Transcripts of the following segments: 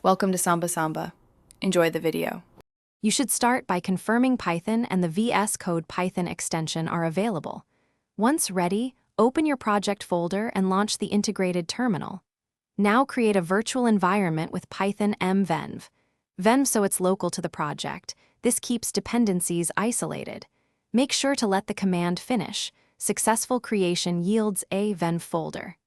Welcome to Samba Samba. Enjoy the video. You should start by confirming Python and the VS Code Python extension are available. Once ready, open your project folder and launch the integrated terminal. Now create a virtual environment with Python mvenv. Venv so it's local to the project. This keeps dependencies isolated. Make sure to let the command finish. Successful creation yields a venv folder.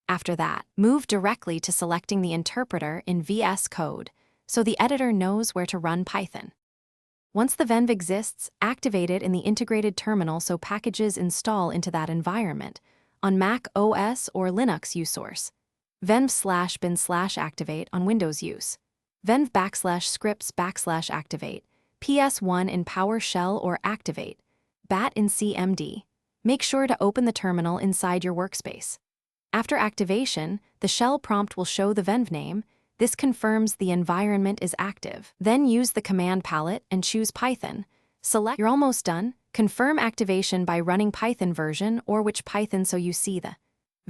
After that, move directly to selecting the interpreter in VS Code, so the editor knows where to run Python. Once the venv exists, activate it in the integrated terminal so packages install into that environment. On Mac OS or Linux, use source. venv/bin/activate on Windows use. venv/scripts/activate. PS1 in PowerShell or activate. bat in CMD. Make sure to open the terminal inside your workspace. After activation, the shell prompt will show the venv name. This confirms the environment is active. Then use the command palette and choose Python. Select You're almost done. Confirm activation by running Python version or which Python so you see the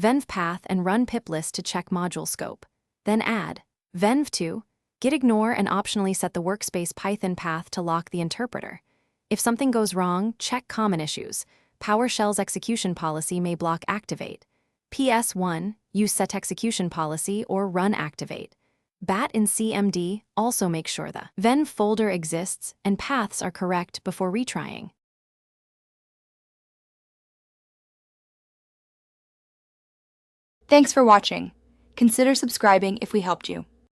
venv path and run piplist to check module scope. Then add venv to git ignore and optionally set the workspace Python path to lock the interpreter. If something goes wrong, check common issues. PowerShell's execution policy may block activate. PS1, use set execution policy or run activate. bat in CMD, also make sure the venv folder exists and paths are correct before retrying. Thanks for watching. Consider subscribing if we helped you.